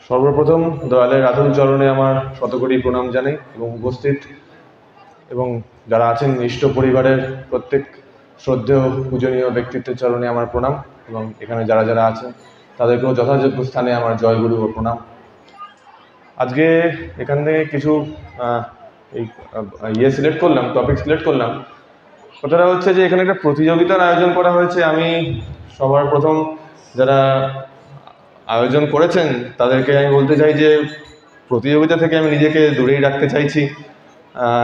সর্বপ্রথম দয়ালের রাতুল চরণে আমার শতকোটি প্রণাম জানাই এবং উপস্থিত এবং যারা আছেন ইষ্ট পরিবারের প্রত্যেক শ্রদ্ধেয় পূজনীয় ব্যক্তিত্বের চরণে আমার প্রণাম এবং এখানে যারা যারা আছেন তাদেরকেও যথাযোগ্য স্থানে আমার জয়গুরু ও প্রণাম। আজকে এখান থেকে কিছু সিলেক্ট করলাম, টপিক সিলেক্ট করলাম। কথাটা হচ্ছে যে এখানে একটা প্রতিযোগিতার আয়োজন করা হয়েছে। আমি সবার প্রথম যারা আয়োজন করেছেন তাদেরকে আমি বলতে চাই যে প্রতিযোগিতা থেকে আমি নিজেকে দূরেই রাখতে চাইছি।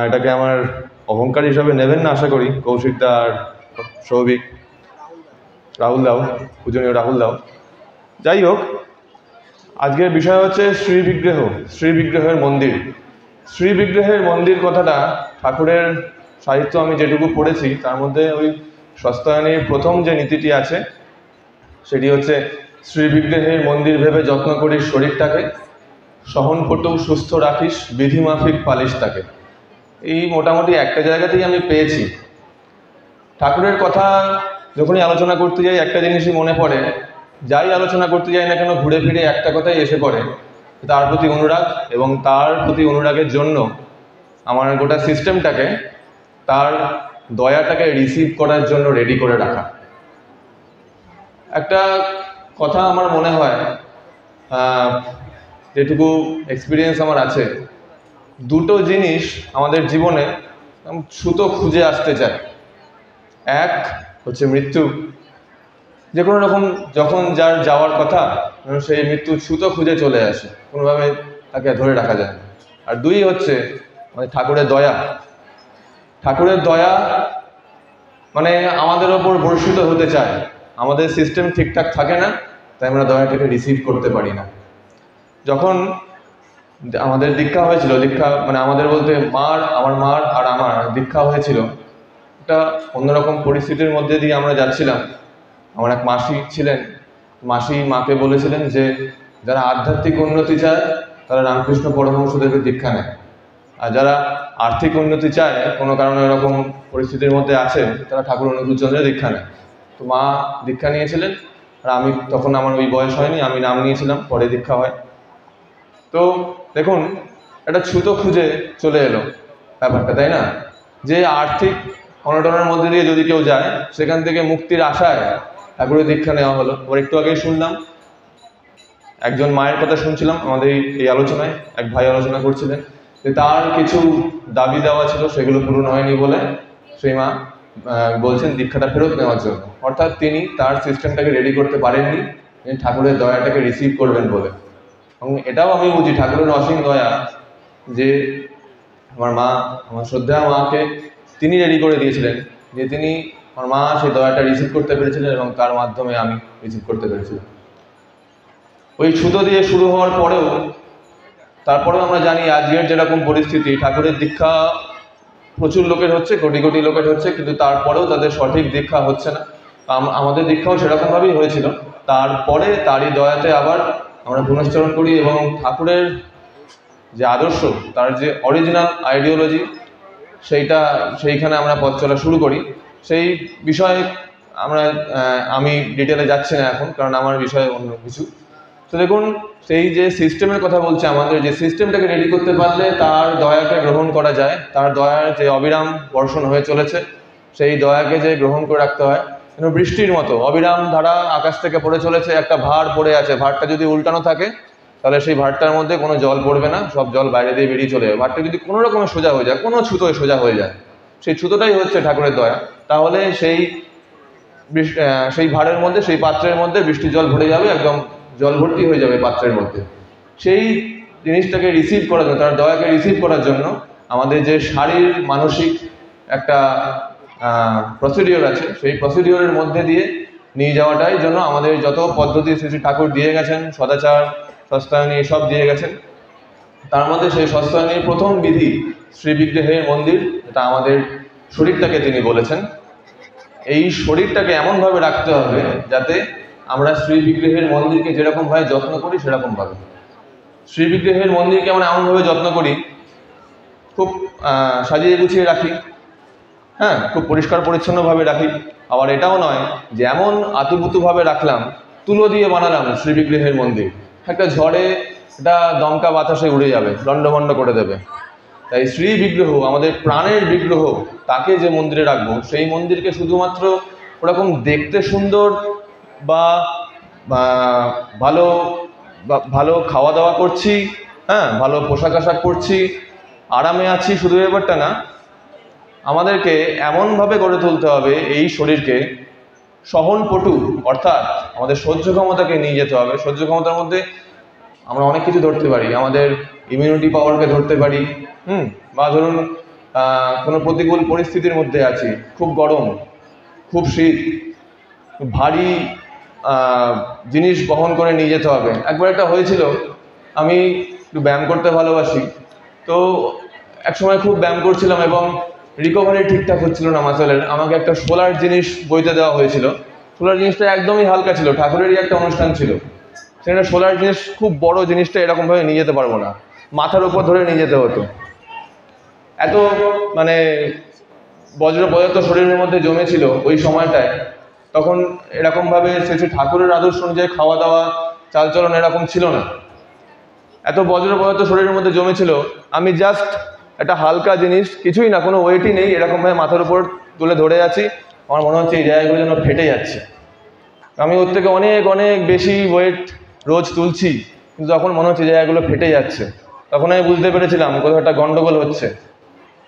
এটাকে আমার অহংকার হিসাবে নেবেন না আশা করি। কৌশিক দা আর সৌভিক, রাহুল দাও, পূজনীয় রাহুল দাও। যাই হোক, আজকের বিষয় হচ্ছে শ্রীবিগ্রহের মন্দির। শ্রীবিগ্রহের মন্দির কথাটা ঠাকুরের সাহিত্য আমি যেটুকু পড়েছি তার মধ্যে ওই সস্তায়নীর প্রথম যে নীতিটি আছে সেটি হচ্ছে শ্রীবিগ্রহের মন্দির ভেবে যত্ন করিস শরীরটাকে, সহনপটু সুস্থ রাখিস বিধিমাফিক পালিশ তাকে। এই মোটামুটি একটা জায়গাতেই আমি পেয়েছি। ঠাকুরের কথা যখনই আলোচনা করতে যাই একটা জিনিসই মনে পড়ে, যাই আলোচনা করতে যাই না কেন ঘুরে ফিরে একটা কথাই এসে পড়ে, তার প্রতি অনুরাগ এবং তার প্রতি অনুরাগের জন্য আমার গোটা সিস্টেমটাকে তার দয়াটাকে রিসিভ করার জন্য রেডি করে রাখা। একটা কথা আমার মনে হয়, যেটুকু এক্সপিরিয়েন্স আমার আছে, দুটো জিনিস আমাদের জীবনে ছুতো খুঁজে আসতে চায়। এক হচ্ছে মৃত্যু। যে কোনো রকম যখন যার যাওয়ার কথা সেই মৃত্যু ছুতো খুঁজে চলে আসে, কোনোভাবে তাকে ধরে রাখা যায় না। আর দুই হচ্ছে মানে ঠাকুরের দয়া। ঠাকুরের দয়া মানে আমাদের ওপর বর্ষিত হতে চায়। আমাদের সিস্টেম ঠিকঠাক থাকে না, তাই আমরা দয়াটাকে রিসিভ করতে পারি না। যখন আমাদের দীক্ষা হয়েছিল, দীক্ষা মানে আমাদের বলতে আমার মার আর আমার দীক্ষা হয়েছিল, একটা অন্যরকম পরিস্থিতির মধ্যে দিয়ে আমরা যাচ্ছিলাম। আমার এক মাসি ছিলেন, মাসি মাকে বলেছিলেন যে যারা আধ্যাত্মিক উন্নতি চায় তারা রামকৃষ্ণ পরমহংসদেবের দীক্ষা নেয়, আর যারা আর্থিক উন্নতি চায় কোনো কারণে এরকম পরিস্থিতির মধ্যে আছে তারা ঠাকুর অনুকূলচন্দ্রের দীক্ষা নেয়। তো মা দীক্ষা নিয়েছিলেন আর আমি তখন, আমার ওই বয়স হয়নি, আমি নাম নিয়েছিলাম, পরে দীক্ষা হয়। তো দেখুন, একটা ছুতো খুঁজে চলে এলো ব্যাপারটা, তাই না? যে আর্থিক অনটনের মধ্যে দিয়ে যদি কেউ যায়, সেখান থেকে মুক্তির আশায় ঠাকুরের দীক্ষা নেওয়া হলো। ওর একটু আগেই শুনলাম, একজন মায়ের কথা শুনছিলাম আমাদের এই আলোচনায়, এক ভাই আলোচনা করছিলেন যে তার কিছু দাবি দেওয়া ছিল, সেগুলো পূরণ হয়নি বলে সেই মা বলছেন দীক্ষাটা ফেরত নেওয়ার জন্য। অর্থাৎ তিনি তার সিস্টেমটাকে রেডি করতে পারেননি ঠাকুরের দয়াটাকে রিসিভ করবেন বলে। এবং এটাও আমি বুঝি ঠাকুরের অসীম দয়া যে আমার মা, আমার শ্রদ্ধা মাকে তিনি রেডি করে দিয়েছিলেন, যে তিনি, আমার মা সেই দয়াটা রিসিভ করতে পেরেছিলেন এবং তার মাধ্যমে আমি রিসিভ করতে পেরেছিলাম। ওই ছুতো দিয়ে শুরু হওয়ার পরেও, তারপরেও আমরা জানি আজকের যেরকম পরিস্থিতি, ঠাকুরের দীক্ষা প্রচুর লোকের হচ্ছে, কোটি কোটি লোকের হচ্ছে, কিন্তু তারপরেও তাদের সঠিক দীক্ষা হচ্ছে না। আমাদের দীক্ষাও সেরকমভাবেই হয়েছিল। তারপরে তারই দয়াতে আবার আমরা পুনশ্চরণ করি এবং ঠাকুরের যে আদর্শ, তার যে অরিজিনাল আইডিওলজি, সেইখানে আমরা পথ চলা শুরু করি। সেই বিষয়ে আমি ডিটেলে যাচ্ছি না এখন, কারণ আমার বিষয় অন্য কিছু। তো দেখুন, সেই যে সিস্টেমের কথা বলছে, আমাদের যে সিস্টেমটাকে রেডি করতে পারলে তার দয়াকে গ্রহণ করা যায়, তার দয়ার যে অবিরাম বর্ষণ হয়ে চলেছে সেই দয়াকে যে গ্রহণ করে রাখতে হয়। যেন বৃষ্টির মতো অবিরাম ধারা আকাশ থেকে পড়ে চলেছে, একটা ভার পড়ে আছে, ভারটা যদি উল্টানো থাকে তাহলে সেই ভারটার মধ্যে কোনো জল পড়বে না, সব জল বাইরে দিয়ে বেরিয়ে চলে যাবে। ভারটা যদি কোনো রকমে সোজা হয়ে যায়, কোনো ছুতোয় সোজা হয়ে যায়, সেই ছুতোটাই হচ্ছে ঠাকুরের দয়া, তাহলে সেই ভারের মধ্যে, সেই পাত্রের মধ্যে বৃষ্টির জল ভরে যাবে, একদম জল ভর্তি হয়ে যাবে পাত্রের মধ্যে। সেই জিনিসটাকে রিসিভ করার জন্য, তার দয়াকে রিসিভ করার জন্য আমাদের যে শারীরিক মানসিক একটা প্রসিডিওর আছে, সেই প্রসিডিওরের মধ্যে দিয়ে নিয়ে যাওয়াটাই জন্য আমাদের যত পদ্ধতি শ্রী ঠাকুর দিয়ে গেছেন, সদাচার, সস্তায়নী এসব দিয়ে গেছেন, তার মধ্যে সেই সস্তায়নীর প্রথম বিধি শ্রীবিগ্রহের মন্দির, এটা আমাদের শরীরটাকে তিনি বলেছেন। এই শরীরটাকে এমনভাবে রাখতে হবে যাতে আমরা শ্রীবিগ্রহের মন্দিরকে যেরকমভাবে যত্ন করি সেরকমভাবে। শ্রীবিগ্রহের মন্দিরকে আমরা এমনভাবে যত্ন করি, খুব সাজিয়ে গুছিয়ে রাখি, হ্যাঁ, খুব পরিষ্কার পরিচ্ছন্নভাবে রাখি। আবার এটাও নয় যে এমন আতুপুতুভাবে রাখলাম, তুলো দিয়ে বানালাম শ্রীবিগ্রহের মন্দির, একটা ঝড়ে এটা দমকা বাতাসে উড়ে যাবে, লণ্ডভণ্ড করে দেবে। তাই শ্রী বিগ্রহ, আমাদের প্রাণের বিগ্রহ, তাকে যে মন্দিরে রাখবো, সেই মন্দিরকে শুধুমাত্র ওরকম দেখতে সুন্দর বা ভালো ভালো খাওয়া দাওয়া করছি, হ্যাঁ, ভালো পোশাক আশাক পরছি, আরামে আছি, শুধু ব্যাপারটা না, আমাদেরকে এমনভাবে গড়ে তুলতে হবে এই শরীরকে, সহনপটু, অর্থাৎ আমাদের সহ্য ক্ষমতাকে নিয়ে যেতে হবে। সহ্য ক্ষমতার মধ্যে আমরা অনেক কিছু ধরতে পারি, আমাদের ইমিউনিটি পাওয়ারকে ধরতে পারি, বা ধরুন কোনো প্রতিকূল পরিস্থিতির মধ্যে আছি, খুব গরম, খুব শীত, ভারী জিনিস বহন করে নিয়ে যেতে হবে। একবার একটা হয়েছিল, আমি একটু ব্যায়াম করতে ভালোবাসি, তো একসময় খুব ব্যায়াম করছিলাম এবং রিকভারি ঠিকঠাক হচ্ছিল না মাসেলের। আমাকে একটা সোলার জিনিস বইতে দেওয়া হয়েছিল। সোলার জিনিসটা একদমই হালকা ছিল, ঠাকুরেরই একটা অনুষ্ঠান ছিল, সেখানে সোলার জিনিস, খুব বড় জিনিসটা এরকমভাবে নিয়ে যেতে পারবো না, মাথার উপর ধরে নিয়ে যেতে হতো। এত মানে বজ্র পদার্থ শরীরের মধ্যে জমেছিল ওই সময়টায়। তখন এরকমভাবে সে ঠাকুরের আদর্শ অনুযায়ী খাওয়া দাওয়া, চালচলন এরকম ছিল না, এত বজ্র পদার্থ শরীরের মধ্যে জমেছিল। আমি জাস্ট একটা হালকা জিনিস, কিছুই না, কোনো ওয়েটই নেই, এরকমভাবে মাথার উপর তুলে ধরে আছি, আমার মনে হচ্ছে এই জায়গাগুলো যেন ফেটে যাচ্ছে। আমি ওর থেকে অনেক অনেক বেশি ওয়েট রোজ তুলছি, কিন্তু তখন মনে হচ্ছে জায়গাগুলো ফেটে যাচ্ছে। তখন আমি বুঝতে পেরেছিলাম কোথাও একটা গন্ডগোল হচ্ছে।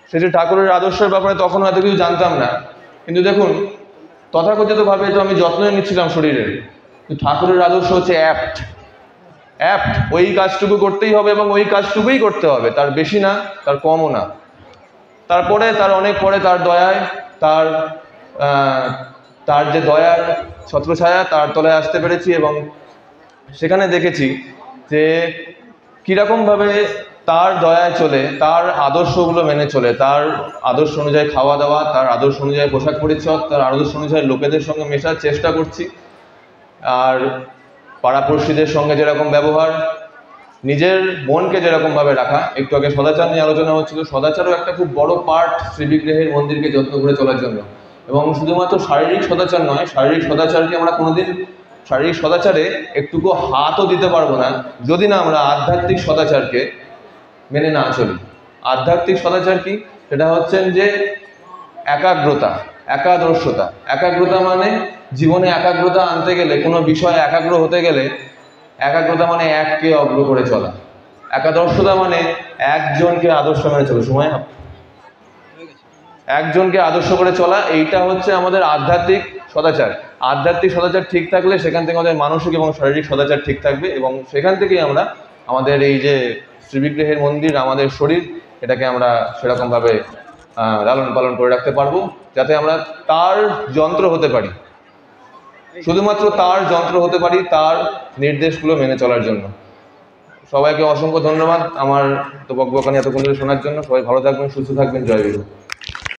সে যে ঠাকুরের আদর্শের ব্যাপারে তখন হয়তো কিছু জানতাম না, কিন্তু দেখুন তথাকথিতভাবে তো আমি যত্ন নিচ্ছিলাম শরীরের, কিন্তু ঠাকুরের আদর্শ হচ্ছে অ্যাপ্ট, ওই কাজটুকু করতেই হবে এবং ওই কাজটুকুই করতে হবে, তার বেশি না, তার কমও না। তারপরে তার অনেক পরে তার দয়ায়, তার যে দয়ার ছত্রছায়া, তার তলায় আসতে পেরেছি এবং সেখানে দেখেছি যে কীরকমভাবে তার দয়ায় চলে, তার আদর্শগুলো মেনে চলে, তার আদর্শ অনুযায়ী খাওয়া দাওয়া, তার আদর্শ অনুযায়ী পোশাক পরিচ্ছদ, তার আদর্শ অনুযায়ী লোকেদের সঙ্গে মেশার চেষ্টা করছি। আর পাড়াপড়শিদের সঙ্গে যেরকম ব্যবহার, নিজের মনকে যেরকমভাবে রাখা, একটু আগে সদাচার নিয়ে আলোচনা হচ্ছিল, সদাচারও একটা খুব বড় পার্ট শ্রীবিগ্রহের মন্দিরকে যত্ন করে চলার জন্য। এবং শুধুমাত্র শারীরিক সদাচার নয়, শারীরিক সদাচারকে আমরা কোনোদিন, শারীরিক সদাচারে একটুকু হাতও দিতে পারবো না যদি না আমরা আধ্যাত্মিক সদাচারকে মেনে না চলি। আধ্যাত্মিক সদাচার কি? সেটা হচ্ছেন যে একাগ্রতা, একাদর্শতা। একাগ্রতা মানে জীবনে একাগ্রতা আনতে গেলে, কোনো বিষয়ে একাগ্র হতে গেলে, একাগ্রতা মানে এককে অগ্র করে চলা। একাদর্শতা মানে একজনকে আদর্শ মেনে চলা, সময় একজনকে আদর্শ করে চলা। এইটা হচ্ছে আমাদের আধ্যাত্মিক সদাচার। আধ্যাত্মিক সদাচার ঠিক থাকলে সেখান থেকে আমাদের মানসিক এবং শারীরিক সদাচার ঠিক থাকবে, এবং সেখান থেকেই আমরা আমাদের এই যে শ্রীবিগ্রহের মন্দির, আমাদের শরীর, এটাকে আমরা সেরকমভাবে লালন পালন করে রাখতে পারবো, যাতে আমরা তার যন্ত্র হতে পারি, শুধুমাত্র তার যন্ত্র হতে পারি, তার নির্দেশগুলো মেনে চলার জন্য। সবাইকে অসংখ্য ধন্যবাদ আমার তো বকবকানি এতক্ষণ ধরে শোনার জন্য। সবাই ভালো থাকবেন, সুস্থ থাকবেন। জয় গুরু।